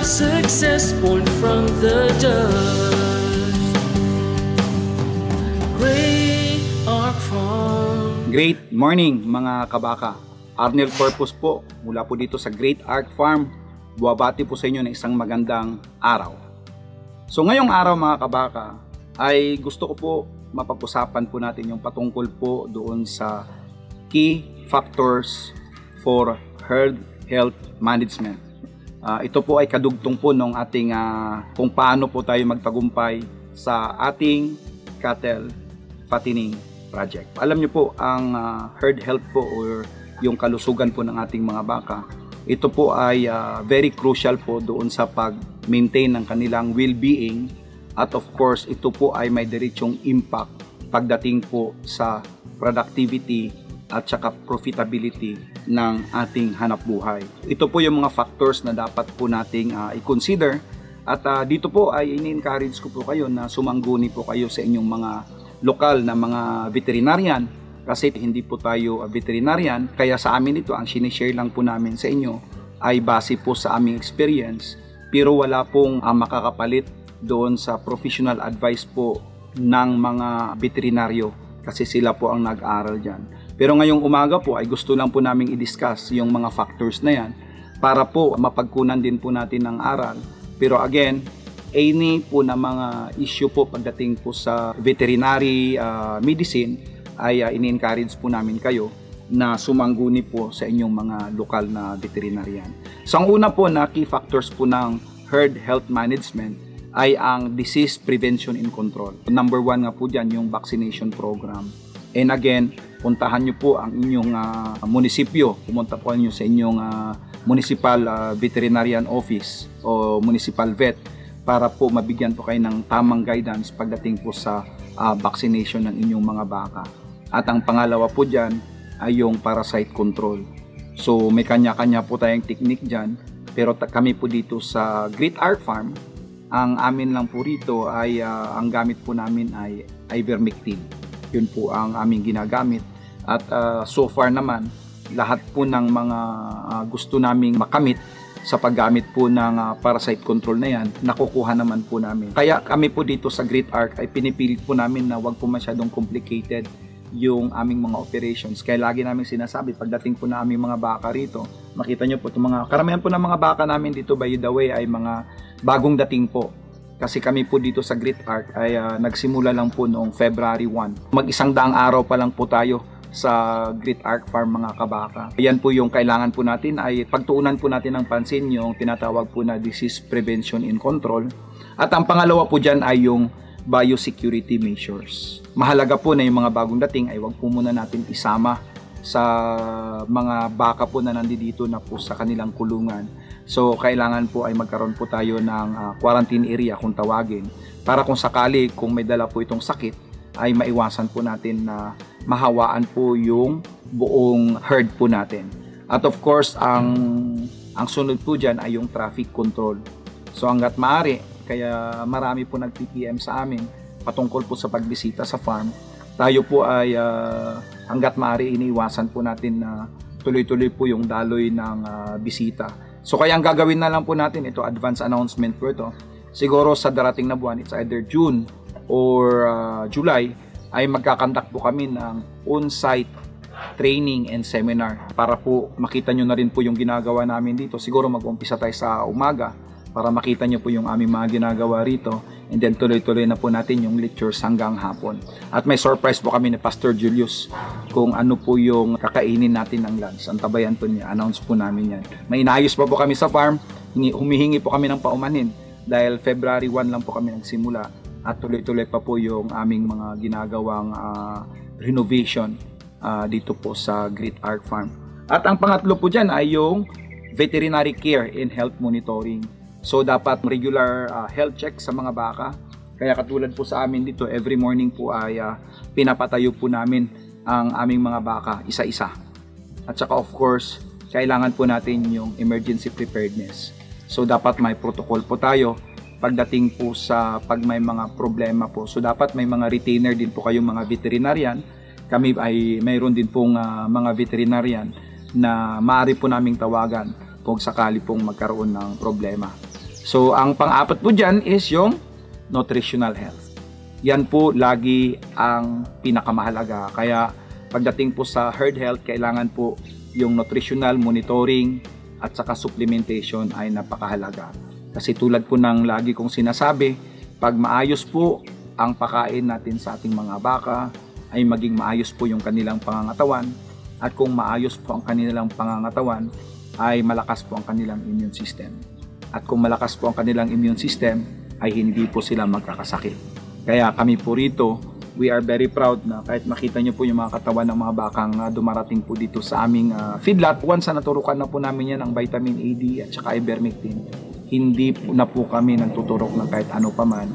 of success born from the dust. Great Ark Farm. Great morning mga kabaka. Arnel Corpus po mula po dito sa Great Ark Farm. Buwabati po sa inyo ng isang magandang araw. So ngayong araw mga kabaka ay gusto ko po mapag-usapan po natin yung patungkol po doon sa key factors for herd health management. Ito po ay kadugtong po ng ating kung paano po tayo magtagumpay sa ating cattle fattening project. Alam niyo po ang herd health po or yung kalusugan po ng ating mga baka, ito po ay very crucial po doon sa pag-maintain ng kanilang well-being at of course ito po ay may diretsong impact pagdating po sa productivity at saka profitability ng ating hanapbuhay. Ito po yung mga factors na dapat po nating i-consider at dito po ay ini-encourage ko po kayo na sumangguni po kayo sa inyong mga lokal na mga veterinarian kasi hindi po tayo veterinarian kaya sa amin ito ang sinishare lang po namin sa inyo ay base po sa aming experience pero wala pong makakapalit doon sa professional advice po ng mga veterinaryo kasi sila po ang nag-aaral dyan. Pero ngayong umaga po ay gusto lang po namin i-discuss yung mga factors na yan para po mapagkunan din po natin ng aral. Pero again, any po na mga issue po pagdating po sa veterinary medicine ay ini-encourage po namin kayo na sumangguni po sa inyong mga lokal na veterinarian. So ang una po na key factors po ng herd health management ay ang disease prevention and control. Number 1 nga po dyan yung vaccination program. And again, puntahan nyo po ang inyong munisipyo. Pumunta po nyo sa inyong municipal veterinarian office o municipal vet para po mabigyan po kayo ng tamang guidance pagdating po sa vaccination ng inyong mga baka. At ang pangalawa po dyan ay yung parasite control. So may kanya-kanya po tayong technique dyan. Pero kami po dito sa Great Ark Farm, ang amin lang po rito ay ang gamit po namin ay ivermectin. Yun po ang aming ginagamit at so far naman lahat po ng mga gusto naming makamit sa paggamit po ng parasite control na yan nakukuha naman po namin. Kaya kami po dito sa Great Ark ay pinipilit po namin na wag po masyadong complicated yung aming mga operations. Kaya lagi namin sinasabi pagdating po na aming mga baka rito, makita nyo po itong mga karamihan po ng mga baka namin dito by the way ay mga bagong dating po. Kasi kami po dito sa Great Ark ay nagsimula lang po noong February 1. Mag-100 araw pa lang po tayo sa Great Ark Farm mga kabaka. Yan po yung kailangan po natin ay pagtuunan po natin ng pansin yung tinatawag po na disease prevention and control. At ang pangalawa po dyan ay yung biosecurity measures. Mahalaga po na yung mga bagong dating ay wag po muna natin isama sa mga baka po na nandito na po sa kanilang kulungan. So kailangan po ay magkaroon po tayo ng quarantine area kung tawagin para kung sakali kung may dala po itong sakit ay maiwasan po natin na mahawaan po yung buong herd po natin. At of course ang sunod po dyan ay yung traffic control. So hanggat maaari, kaya marami po nag-PPM sa amin patungkol po sa pagbisita sa farm, tayo po ay hanggat maaari iniiwasan po natin na tuloy-tuloy po yung daloy ng bisita. So kaya ang gagawin na lang po natin, ito advance announcement po ito, siguro sa darating na buwan, it's either June or July, ay magkakandak po kami ng on-site training and seminar para po makita nyo na rin po yung ginagawa namin dito. Siguro mag-umpisa tayo sa umaga para makita nyo po yung aming mga ginagawa rito and then tuloy-tuloy na po natin yung lectures hanggang hapon. At may surprise po kami ni Pastor Julius kung ano po yung kakainin natin ng lunch. Antabayan po niya, announce po namin yan. May inayos pa po kami sa farm, humihingi po kami ng paumanhin dahil February 1 lang po kami nagsimula at tuloy-tuloy pa po yung aming mga ginagawang renovation dito po sa Great Ark Farm. At ang pangatlo po dyan ay yung veterinary care and health monitoring. So dapat regular health check sa mga baka. Kaya katulad po sa amin dito, every morning po ay pinapatayo po namin ang aming mga baka isa-isa. At saka of course, kailangan po natin yung emergency preparedness. So dapat may protocol po tayo pagdating po sa pag may mga problema po. So dapat may mga retainer din po kayong mga veterinarian. Kami ay mayroon din pong mga veterinarian na maaari po naming tawagan kung sakali pong magkaroon ng problema. So, ang pang-apat po dyan is yung nutritional health. Yan po lagi ang pinakamahalaga. Kaya pagdating po sa herd health, kailangan po yung nutritional monitoring at saka supplementation ay napakahalaga. Kasi tulad po ng lagi kong sinasabi, pag maayos po ang pakain natin sa ating mga baka, ay maging maayos po yung kanilang pangangatawan. At kung maayos po ang kanilang pangangatawan, ay malakas po ang kanilang immune system. At kung malakas po ang kanilang immune system, ay hindi po sila magkakasakit. Kaya kami po rito, we are very proud na kahit makita nyo po yung mga katawan ng mga bakang dumarating po dito sa aming feedlot. Once na naturukan na po namin yan ng vitamin A, D at saka ivermectin, hindi po na po kami nagtuturok ng kahit ano pa man.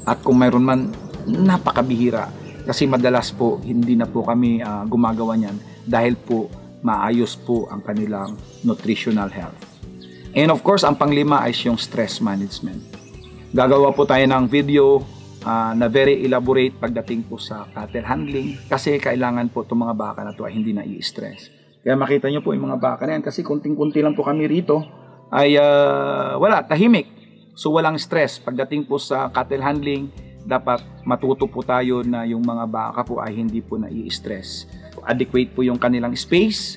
At kung mayroon man, napakabihira. Kasi madalas po, hindi na po kami gumagawa niyan dahil po maayos po ang kanilang nutritional health. And of course, ang panglima ay yung stress management. Gagawa po tayo ng video na very elaborate pagdating po sa cattle handling kasi kailangan po itong mga baka na ito ay hindi na i-stress. Kaya makita nyo po yung mga baka na yan kasi kunting-kunti lang po kami rito ay wala, tahimik. So walang stress. Pagdating po sa cattle handling, dapat matuto po tayo na yung mga baka po ay hindi po na i-stress. Adequate po yung kanilang space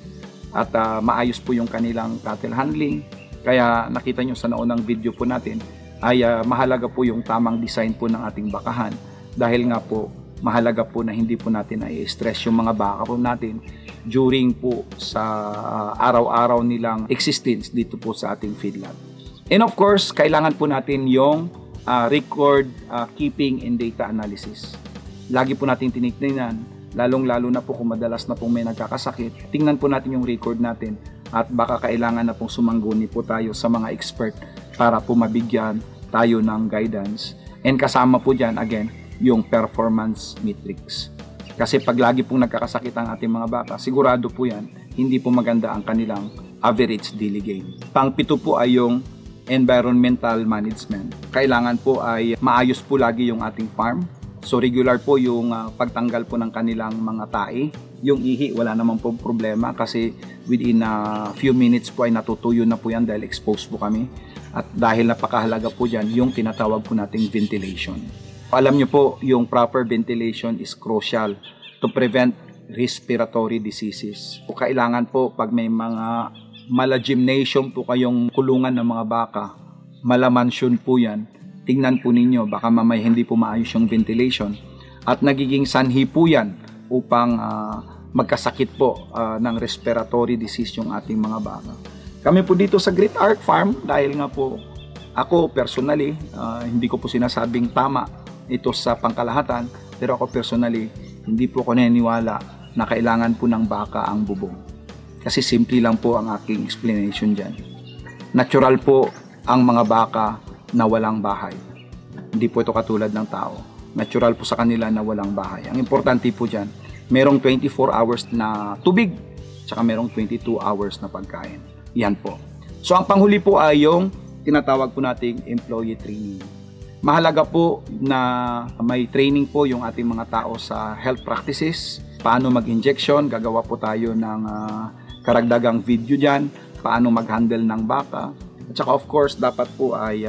at maayos po yung kanilang cattle handling. Kaya nakita nyo sa naunang video po natin ay mahalaga po yung tamang design po ng ating bakahan dahil nga po mahalaga po na hindi po natin i-stress yung mga baka po natin during po sa araw-araw nilang existence dito po sa ating feedlot. And of course, kailangan po natin yung record keeping and data analysis. Lagi po natin tinitingnan, lalong-lalo na po kung madalas na pong may nagkakasakit, tingnan po natin yung record natin at baka kailangan na pong sumangguni po tayo sa mga expert para po mabigyan tayo ng guidance. And kasama po dyan, again, yung performance metrics. Kasi pag lagi pong nagkakasakit ang ating mga baka, sigurado po yan, hindi po maganda ang kanilang average daily gain. Pang-pito po ay yung environmental management. Kailangan po ay maayos po lagi yung ating farm. So regular po yung pagtanggal po ng kanilang mga tae. Yung ihi, wala naman po problema kasi within a few minutes po ay natutuyo na po yan dahil exposed po kami. At dahil napakahalaga po dyan, yung tinatawag po nating ventilation. Alam nyo po, yung proper ventilation is crucial to prevent respiratory diseases. O kailangan po pag may mga mala-gymnasium po kayong kulungan ng mga baka, mala-mansion po yan, tingnan po ninyo, baka mamay hindi po maayos yung ventilation at nagiging sanhi po yan upang magkasakit po ng respiratory disease yung ating mga baka. Kami po dito sa Great Ark Farm, dahil nga po ako personally, hindi ko po sinasabing tama ito sa pangkalahatan, pero ako personally, hindi po ko naniniwala na kailangan po ng baka ang bubong. Kasi simple lang po ang aking explanation dyan. Natural po ang mga baka na walang bahay. Hindi po ito katulad ng tao. Natural po sa kanila na walang bahay. Ang importante po dyan, merong 24 hours na tubig, tsaka merong 22 hours na pagkain. Yan po. So ang panghuli po ay yung tinatawag po nating employee training. Mahalaga po na may training po yung ating mga tao sa health practices, paano mag-injection, gagawa po tayo ng karagdagang video dyan, paano mag-handle ng baka. At saka of course, dapat po ay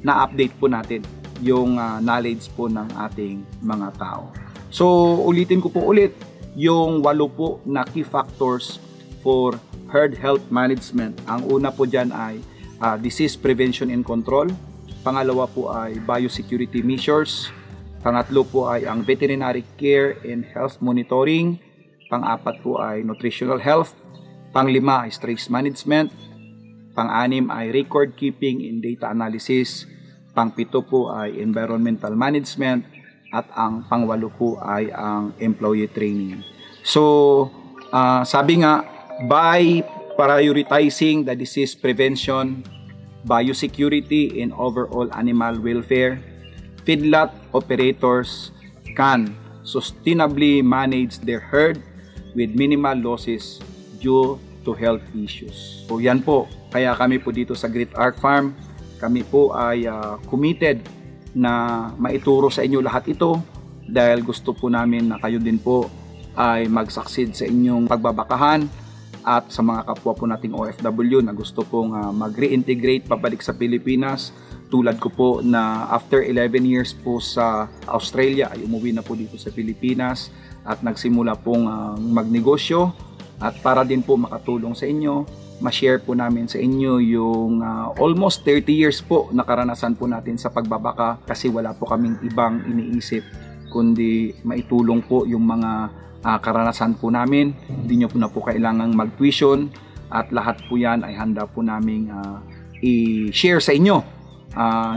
na-update po natin yung knowledge po ng ating mga tao. So, ulitin ko po ulit, yung 8 po na key factors for herd health management. Ang una po dyan ay disease prevention and control. Pangalawa po ay biosecurity measures. Pangatlo po ay ang veterinary care and health monitoring. Pang-apat po ay nutritional health. Pang-5 ay stress management. Pang-6 ay record keeping and data analysis. Pang-7 po ay environmental management. At ang pang-8 po ay ang employee training. So, sabi nga, by prioritizing the disease prevention, biosecurity, and overall animal welfare, feedlot operators can sustainably manage their herd with minimal losses due to health issues. So yan po, kaya kami po dito sa Great Ark Farm, kami po ay committed na maituro sa inyo lahat ito dahil gusto po namin na kayo din po ay mag-succeed sa inyong pagbabakahan at sa mga kapwa po nating OFW na gusto pong mag-reintegrate pabalik sa Pilipinas, tulad ko po na after 11 years po sa Australia ay umuwi na po dito sa Pilipinas at nagsimula pong magnegosyo, at para din po makatulong sa inyo, ma-share po namin sa inyo yung almost 30 years po na karanasan po natin sa pagbabaka, kasi wala po kaming ibang iniisip kundi maitulong po yung mga karanasan po namin. Hindi nyo po na po kailangang mag-tuition at lahat po yan ay handa po naming i-share sa inyo.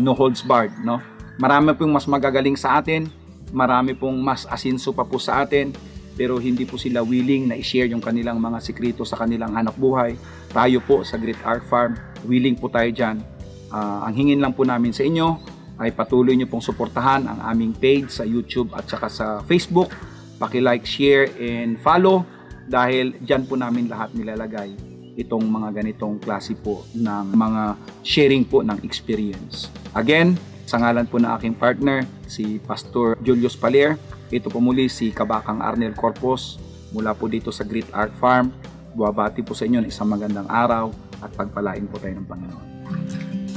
No holds barred, no? Marami pong mas magagaling sa atin, marami pong mas asinso pa po sa atin, pero hindi po sila willing na i-share yung kanilang mga sikreto sa kanilang hanap buhay. Tayo po sa Great Arc Farm, willing po tayo dyan. Ang hingin lang po namin sa inyo ay patuloy nyo pong suportahan ang aming page sa YouTube at saka sa Facebook. Paki-like, share, and follow, dahil dyan po namin lahat nilalagay itong mga ganitong klase po ng mga sharing po ng experience. Again, sa ngalan po ng aking partner, si Pastor Julius Paler, ito po muli si Kabakang Arnel Corpus mula po dito sa Great Arc Farm. Buwabati po sa inyo ng isang magandang araw at pagpalain po tayo ng Panginoon.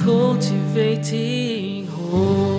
Cultivating hope.